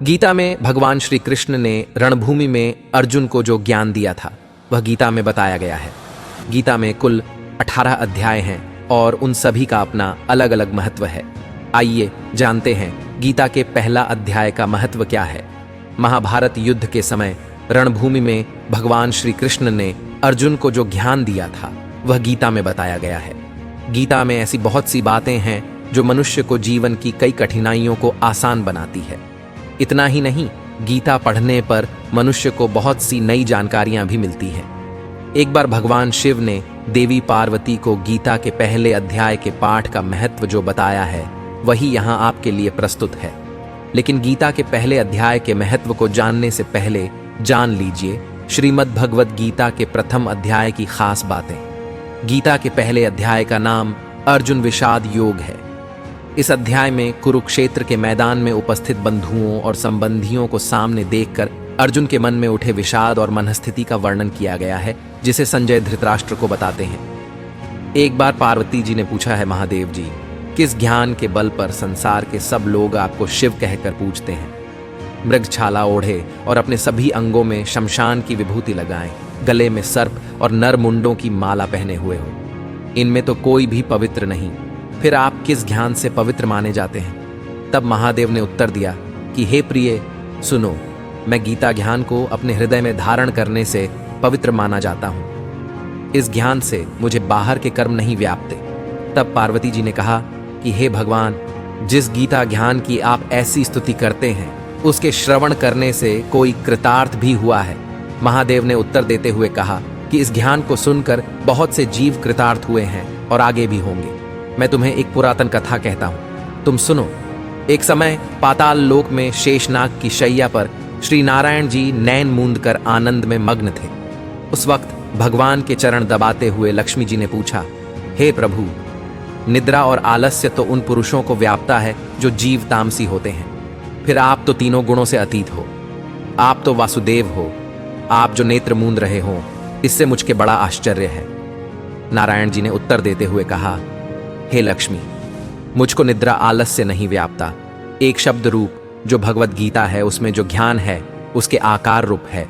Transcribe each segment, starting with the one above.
गीता में भगवान श्री कृष्ण ने रणभूमि में अर्जुन को जो ज्ञान दिया था वह गीता में बताया गया है। गीता में कुल 18 अध्याय हैं और उन सभी का अपना अलग अलग महत्व है। आइए जानते हैं गीता के पहला अध्याय का महत्व क्या है। महाभारत युद्ध के समय रणभूमि में भगवान श्री कृष्ण ने अर्जुन को जो ज्ञान दिया था वह गीता में बताया गया है। गीता में ऐसी बहुत सी बातें हैं जो मनुष्य को जीवन की कई कठिनाइयों को आसान बनाती है। इतना ही नहीं, गीता पढ़ने पर मनुष्य को बहुत सी नई जानकारियां भी मिलती हैं। एक बार भगवान शिव ने देवी पार्वती को गीता के पहले अध्याय के पाठ का महत्व जो बताया है वही यहाँ आपके लिए प्रस्तुत है। लेकिन गीता के पहले अध्याय के महत्व को जानने से पहले जान लीजिए श्रीमद् भगवद गीता के प्रथम अध्याय की खास बातें। गीता के पहले अध्याय का नाम अर्जुन विषाद योग है। इस अध्याय में कुरुक्षेत्र के मैदान में उपस्थित बंधुओं और संबंधियों को सामने देखकर अर्जुन के मन में उठे विषाद और मनस्थिति का वर्णन किया गया है, जिसे संजय धृतराष्ट्र को बताते हैं। एक बार पार्वती जी ने पूछा है, महादेव जी, किस ज्ञान के बल पर संसार के सब लोग आपको शिव कहकर पूजते हैं? मृगछाला ओढ़े और अपने सभी अंगों में शमशान की विभूति लगाएं, गले में सर्प और नर मुंडों की माला पहने हुए हो, इनमें तो कोई भी पवित्र नहीं, फिर आप किस ज्ञान से पवित्र माने जाते हैं? तब महादेव ने उत्तर दिया कि हे प्रिय, सुनो, मैं गीता ज्ञान को अपने हृदय में धारण करने से पवित्र माना जाता हूं। इस ज्ञान से मुझे बाहर के कर्म नहीं व्यापते। तब पार्वती जी ने कहा कि हे भगवान, जिस गीता ज्ञान की आप ऐसी स्तुति करते हैं उसके श्रवण करने से कोई कृतार्थ भी हुआ है? महादेव ने उत्तर देते हुए कहा कि इस ज्ञान को सुनकर बहुत से जीव कृतार्थ हुए हैं और आगे भी होंगे। मैं तुम्हें एक पुरातन कथा कहता हूं, तुम सुनो। एक समय पाताल लोक में शेषनाग की शैया पर श्री नारायण जी नैन मूंद कर आनंद में मग्न थे। उस वक्त भगवान के चरण दबाते हुए लक्ष्मी जी ने पूछा, हे प्रभु, निद्रा और आलस्य तो उन पुरुषों को व्यापता है जो जीव तामसी होते हैं, फिर आप तो तीनों गुणों से अतीत हो। आप तो वासुदेव हो, आप जो नेत्र मूंद रहे हो, इससे मुझके बड़ा आश्चर्य है। नारायण जी ने उत्तर देते हुए कहा, हे लक्ष्मी, मुझको निद्रा आलस्य नहीं व्यापता। एक शब्द रूप जो भगवत गीता है उसमें जो ज्ञान है उसके आकार रूप है।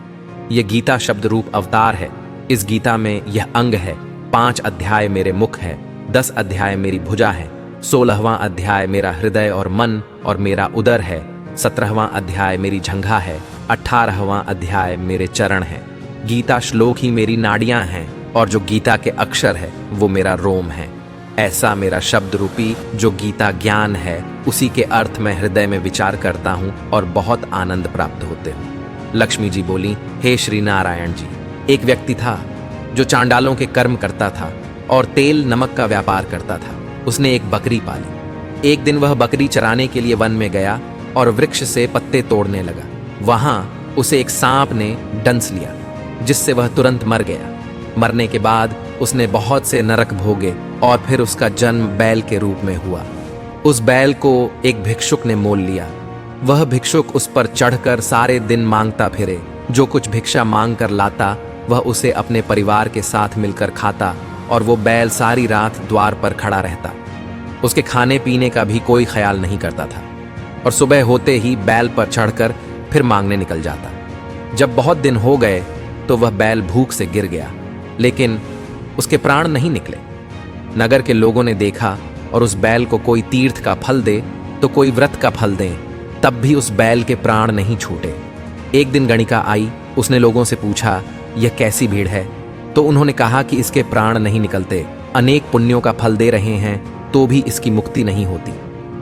यह गीता शब्द रूप अवतार है। इस गीता में यह अंग है। 5 अध्याय मेरे मुख है, 10 अध्याय मेरी भुजा है, 16वां अध्याय मेरा हृदय और मन और मेरा उदर है, 17वां अध्याय मेरी जंघा है, 18वां अध्याय मेरे चरण है। गीता श्लोक ही मेरी नाड़ियां हैं और जो गीता के अक्षर है वो मेरा रोम है। ऐसा मेरा शब्द रूपी जो गीता ज्ञान है उसी के अर्थ में हृदय में विचार करता हूँ और बहुत आनंद प्राप्त होते हूँ। लक्ष्मी जी बोली, हे श्री नारायण जी, एक व्यक्ति था जो चांडालों के कर्म करता था और तेल नमक का व्यापार करता था। उसने एक बकरी पाली। एक दिन वह बकरी चराने के लिए वन में गया और वृक्ष से पत्ते तोड़ने लगा। वहां उसे एक सांप ने डंस लिया, जिससे वह तुरंत मर गया। मरने के बाद उसने बहुत से नरक भोगे और फिर उसका जन्म बैल के रूप में हुआ। उस बैल को एक भिक्षुक ने मोल लिया। वह भिक्षुक उस पर चढ़कर सारे दिन मांगता फिरे। जो कुछ भिक्षा मांग कर लाता वह उसे अपने परिवार के साथ मिलकर खाता और वो बैल सारी रात द्वार पर खड़ा रहता। उसके खाने पीने का भी कोई ख्याल नहीं करता था और सुबह होते ही बैल पर चढ़कर फिर मांगने निकल जाता। जब बहुत दिन हो गए तो वह बैल भूख से गिर गया, लेकिन उसके प्राण नहीं निकले। नगर के लोगों ने देखा और उस बैल को कोई तीर्थ का फल दे तो कोई व्रत का फल दे, तब भी उस बैल के प्राण नहीं छूटे। एक दिन गणिका आई। उसने लोगों से पूछा, यह कैसी भीड़ है? तो उन्होंने कहा कि इसके प्राण नहीं निकलते, अनेक पुण्यों का फल दे रहे हैं तो भी इसकी मुक्ति नहीं होती।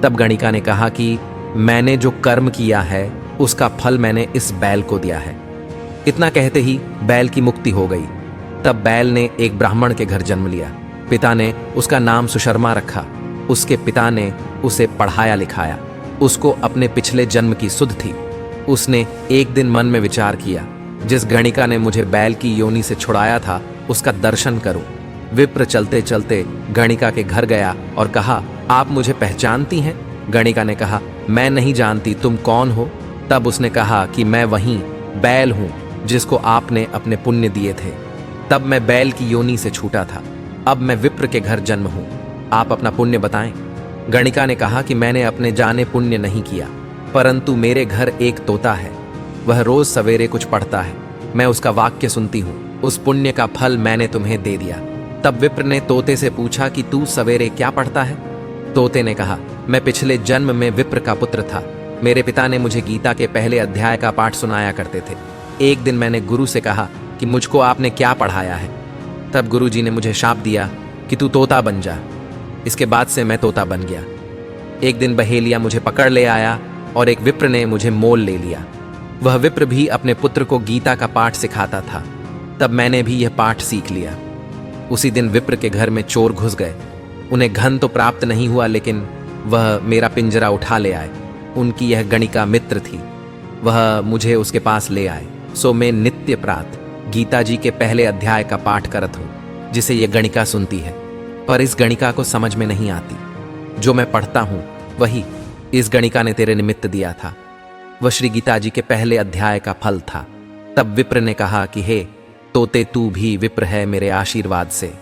तब गणिका ने कहा कि मैंने जो कर्म किया है उसका फल मैंने इस बैल को दिया है। इतना कहते ही बैल की मुक्ति हो गई। तब बैल ने एक ब्राह्मण के घर जन्म लिया। पिता ने उसका नाम सुशर्मा रखा। उसके पिता ने उसे पढ़ाया लिखाया। उसको अपने पिछले जन्म की सुध थी। उसने एक दिन मन में विचार किया, जिस गणिका ने मुझे बैल की योनि से छुड़ाया था उसका दर्शन करूं। विप्र चलते चलते गणिका के घर गया और कहा, आप मुझे पहचानती हैं? गणिका ने कहा, मैं नहीं जानती, तुम कौन हो? तब उसने कहा कि मैं वही बैल हूं जिसको आपने अपने पुण्य दिए थे। तब मैं बैल की योनि से छूटा था, अब मैं विप्र के घर जन्म हूं। आप अपना पुण्य बताएं। गणिका ने कहा कि मैंने अपने जाने पुण्य नहीं किया, परंतु मेरे घर एक तोता है, वह रोज सवेरे कुछ पढ़ता है, मैं उसका वाक्य सुनती हूँ, उस पुण्य का फल मैंने तुम्हें दे दिया। तब विप्र ने तोते से पूछा कि तू सवेरे क्या पढ़ता है? तोते ने कहा, मैं पिछले जन्म में विप्र का पुत्र था। मेरे पिता ने मुझे गीता के पहले अध्याय का पाठ सुनाया करते थे। एक दिन मैंने गुरु से कहा कि मुझको आपने क्या पढ़ाया है? तब गुरु जी ने मुझे शाप दिया कि तू तोता बन जा। इसके बाद से मैं तोता बन गया। एक दिन बहेलिया मुझे पकड़ ले आया और एक विप्र ने मुझे मोल ले लिया। वह विप्र भी अपने पुत्र को गीता का पाठ सिखाता था। तब मैंने भी यह पाठ सीख लिया। उसी दिन विप्र के घर में चोर घुस गए। उन्हें धन तो प्राप्त नहीं हुआ, लेकिन वह मेरा पिंजरा उठा ले आए। उनकी यह गणिका मित्र थी। वह मुझे उसके पास ले आए। सो मैं नित्य प्रात गीता जी के पहले अध्याय का पाठ करत हूँ, जिसे यह गणिका सुनती है। पर इस गणिका को समझ में नहीं आती। जो मैं पढ़ता हूँ वही इस गणिका ने तेरे निमित्त दिया था। वह श्री गीता जी के पहले अध्याय का फल था। तब विप्र ने कहा कि हे तोते, तू भी विप्र है मेरे आशीर्वाद से।